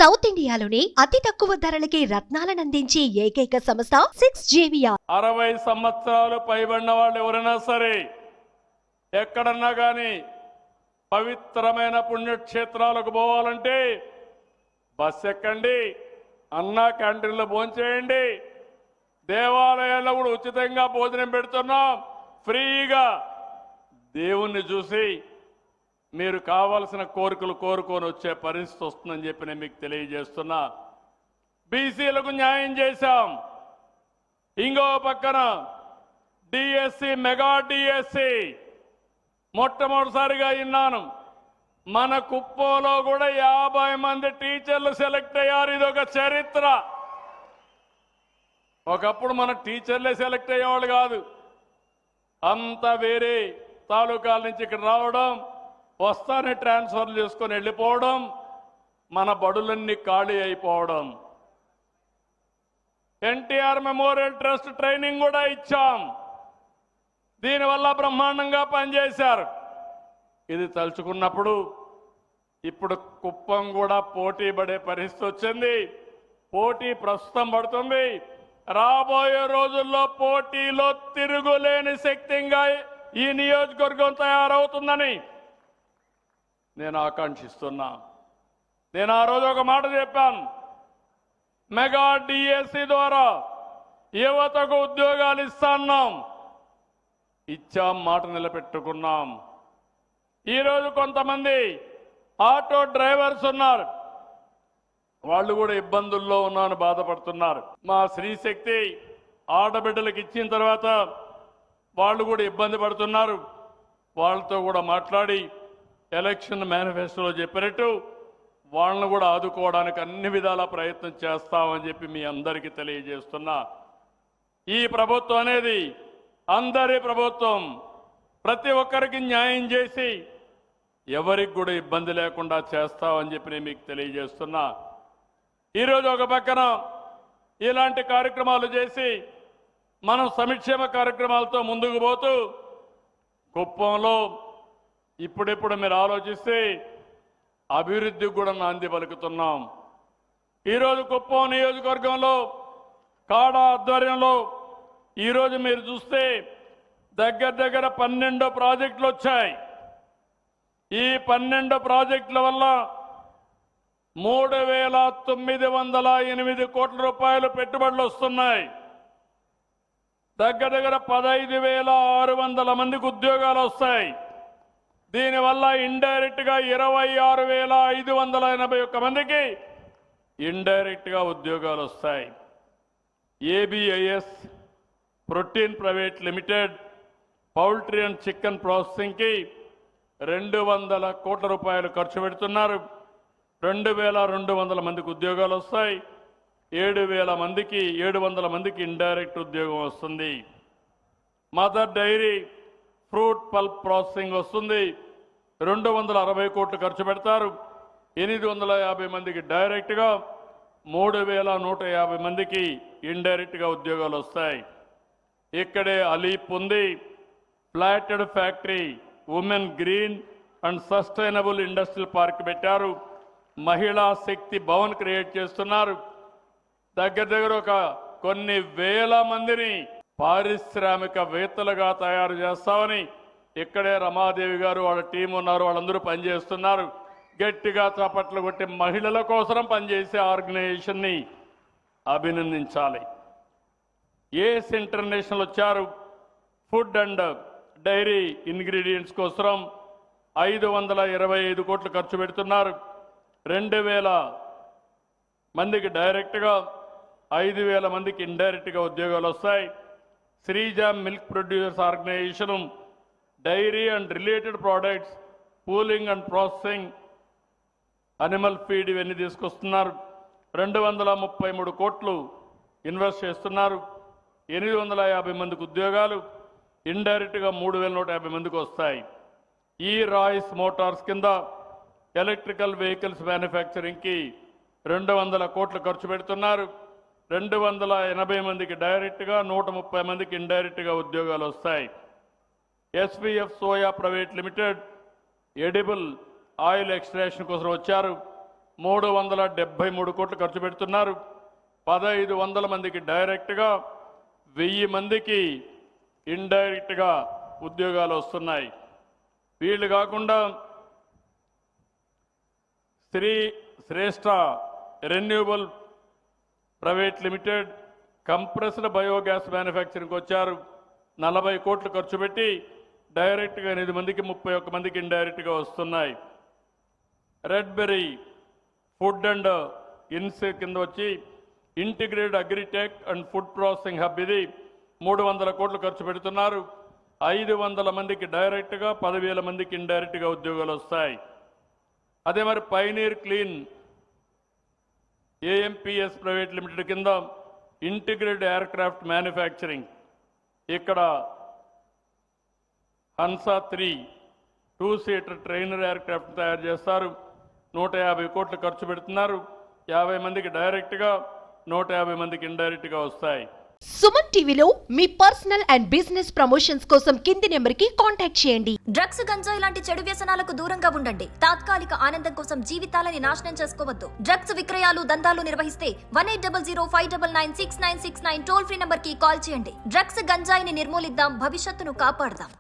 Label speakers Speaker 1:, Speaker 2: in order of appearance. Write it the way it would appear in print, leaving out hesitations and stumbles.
Speaker 1: South ఇండియాలోని అతి తక్కువ ధరలకి రత్నాలనందించే ఏకైక సంస్థ 6JVR.
Speaker 2: 60 సంవత్సరాలు పైబడిన వాళ్ళు ఎవరైనా సరే ఎక్కడన్నా కానీ పవిత్రమైన పుణ్యక్షేత్రాలకు పోవాలంటే బస్ ఎక్కండి, అన్నా క్యాంటీన్లో భోంచేయండి, దేవాలయాల్లో కూడా ఉచితంగా భోజనం పెడుతున్నాం, ఫ్రీగా దేవుణ్ణి చూసి మీరు కావాల్సిన కోరికలు కోరుకొని వచ్చే పరిస్థితి వస్తుందని చెప్పి నేను మీకు తెలియజేస్తున్నా. బీసీలకు న్యాయం చేశాం. ఇంకో పక్కన డిఎస్సి, మెగా డిఎస్సి మొట్టమొదటిసారిగా విన్నాను. మన కుప్పంలో కూడా 50 మంది టీచర్లు సెలెక్ట్ అయ్యారు. ఇది ఒక చరిత్ర. ఒకప్పుడు మన టీచర్లే సెలెక్ట్ అయ్యేవాళ్ళు కాదు, అంతా వేరే తాలూకాల నుంచి ఇక్కడ రావడం, వస్తానే ట్రాన్స్ఫర్ చేసుకొని వెళ్ళిపోవడం, మన బడులన్నీ ఖాళీ అయిపోవడం. ఎన్టీఆర్ మెమోరియల్ ట్రస్ట్ ట్రైనింగ్ కూడా ఇచ్చాం. దీనివల్ల బ్రహ్మాండంగా పనిచేశారు. ఇది తలుచుకున్నప్పుడు ఇప్పుడు కుప్పం కూడా పోటీ పడే పరిస్థితి వచ్చింది. పోటీ ప్రస్తుతం పడుతుంది. రాబోయే రోజుల్లో పోటీలో తిరుగులేని శక్తిగా ఈ నియోజకవర్గం తయారవుతుందని నేను ఆకాంక్షిస్తున్నా. నేను ఆ రోజు ఒక మాట చెప్పాను, మెగా డిఎస్సి ద్వారా యువతకు ఉద్యోగాలు ఇస్తాన్నాం. ఇచ్చాం, మాట నిలబెట్టుకున్నాం. ఈరోజు కొంతమంది ఆటో డ్రైవర్స్ ఉన్నారు, వాళ్ళు కూడా ఇబ్బందుల్లో ఉన్నారని బాధపడుతున్నారు. మా స్త్రీశక్తి ఆడబిడ్డలకు ఇచ్చిన తర్వాత వాళ్ళు కూడా ఇబ్బంది పడుతున్నారు. వాళ్ళతో కూడా మాట్లాడి ఎలక్షన్ మేనిఫెస్టోలో చెప్పినట్టు వాళ్ళను కూడా ఆదుకోవడానికి అన్ని విధాల ప్రయత్నం చేస్తామని చెప్పి మీ అందరికీ తెలియజేస్తున్నా. ఈ ప్రభుత్వం అనేది అందరి ప్రభుత్వం. ప్రతి ఒక్కరికి న్యాయం చేసి ఎవరికి కూడా ఇబ్బంది లేకుండా చేస్తామని చెప్పి నేను మీకు తెలియజేస్తున్నా. ఈరోజు ఒక పక్కన ఇలాంటి కార్యక్రమాలు చేసి మనం సంక్షేమ కార్యక్రమాలతో ముందుకు పోతూ కుప్పంలో ఇప్పుడిప్పుడు మీరు ఆలోచిస్తే అభివృద్ధికి కూడా నాంది పలుకుతున్నాం. ఈరోజు కుప్పం నియోజకవర్గంలో కాడా ఆధ్వర్యంలో ఈరోజు మీరు చూస్తే దగ్గర 12 ప్రాజెక్టులు వచ్చాయి. ఈ 12 ప్రాజెక్టుల వల్ల 3,908 కోట్ల రూపాయలు పెట్టుబడులు వస్తున్నాయి. దగ్గర 15,600 మందికి ఉద్యోగాలు వస్తాయి. దీనివల్ల ఇండైరెక్ట్ గా 26,581 మందికి ఇండైరెక్ట్ గా ఉద్యోగాలు వస్తాయి. ABIS protein private limited poultry and chicken processing కి 200 కోట్ల రూపాయలు ఖర్చు పెడుతున్నారు. 2,200 మందికి ఉద్యోగాలు వస్తాయి. 700 మందికి ఇండైరెక్ట్ ఉద్యోగం వస్తుంది. Mother Dairy fruit pulp processing వస్తుంది. 260 కోట్లు ఖర్చు పెడతారు. 850 మందికి డైరెక్ట్గా, 3,150 మందికి ఇండైరెక్ట్గా ఉద్యోగాలు వస్తాయి. ఇక్కడే అలీప్ ఉంది, flatted factory, women green and sustainable industrial park పెట్టారు. మహిళా శక్తి భవన్ క్రియేట్ చేస్తున్నారు. దగ్గర ఒక కొన్ని వేల మందిని పారిశ్రామికవేత్తలుగా తయారు చేస్తామని ఇక్కడే రమాదేవి గారు వాళ్ళ టీం ఉన్నారు, వాళ్ళందరూ పనిచేస్తున్నారు. గట్టిగా చప్పట్లు కొట్టి మహిళల కోసం పనిచేసే ఆర్గనైజేషన్ని అభినందించాలి. ఏస్ ఇంటర్నేషనల్ వచ్చారు. ఫుడ్ అండ్ డైరీ ఇంగ్రీడియంట్స్ కోసం 525 కోట్లు ఖర్చు పెడుతున్నారు. 2,000 మందికి డైరెక్ట్గా, 5,000 మందికి ఇండైరెక్ట్గా ఉద్యోగాలు వస్తాయి. Sreeja milk producers organisation dairy and related products, pooling and processing, animal feed ఇవన్నీ తీసుకొస్తున్నారు. 233 కోట్లు ఇన్వెస్ట్ చేస్తున్నారు. 850 మందికి ఉద్యోగాలు, ఇండైరెక్ట్గా 3,150 మందికి వస్తాయి. ఈ రాయిస్ మోటార్స్ కింద ఎలక్ట్రికల్ వెహికల్స్ మ్యానుఫ్యాక్చరింగ్కి 200 కోట్లు ఖర్చు పెడుతున్నారు. 280 మందికి డైరెక్ట్గా, 130 మందికి ఇండైరెక్ట్గా ఉద్యోగాలు వస్తాయి. SPF soya private limited edible oil extraction కోసం వచ్చారు. 373 కోట్లు ఖర్చు పెడుతున్నారు. 1500 మందికి డైరెక్ట్గా, 1000 మందికి ఇండైరెక్ట్గా ఉద్యోగాలు వస్తున్నాయి. వీళ్ళు కాకుండా Shreshta renewable private limited compressed biogas మ్యానుఫ్యాక్చరింగ్కి వచ్చారు. 40 కోట్లు ఖర్చు పెట్టి డైరెక్ట్గా 8 మందికి, 31 మందికి ఇండైరెక్ట్గా వస్తున్నాయి. రెడ్ బెర్రీ ఫుడ్ అండ్ ఇన్స్ కింద వచ్చి integrated agritech and food processing hub, ఇది 300 కోట్లు ఖర్చు పెడుతున్నారు. 500 మందికి డైరెక్ట్గా, 10,000 మందికి ఇండైరెక్ట్గా ఉద్యోగాలు వస్తాయి. అదే మరి పైనీర్ క్లీన్ ఏఎంపిఎస్ ప్రైవేట్ లిమిటెడ్ కింద ఇంటిగ్రేటెడ్ ఎయిర్క్రాఫ్ట్ మ్యానుఫ్యాక్చరింగ్, ఇక్కడ హన్సా 3 2-సీటర్ ట్రైనర్ ఎయిర్క్రాఫ్ట్ తయారు చేస్తారు. 150 కోట్లు ఖర్చు పెడుతున్నారు. 50 మందికి డైరెక్ట్గా, 150 మందికి ఇండైరెక్ట్గా వస్తాయి.
Speaker 1: సుమన్ టీవీలో మీ పర్సనల్ అండ్ బిజినెస్ ప్రమోషన్స్ కోసం కింది నెంబర్కి కాంటాక్ట్ చేయండి.
Speaker 3: డ్రగ్స్, గంజాయి లాంటి చెడు వ్యసనాలకు దూరంగా ఉండండి. తాత్కాలిక ఆనందం కోసం జీవితాలని నాశనం చేసుకోవద్దు. డ్రగ్స్ విక్రయాలు, దందాలు నిర్వహిస్తే 1800-599-6969 టోల్ ఫ్రీ నంబర్ కి కాల్ చేయండి. డ్రగ్స్, గంజాయిని నిర్మూలిద్దాం, భవిష్యత్తును కాపాడదాం.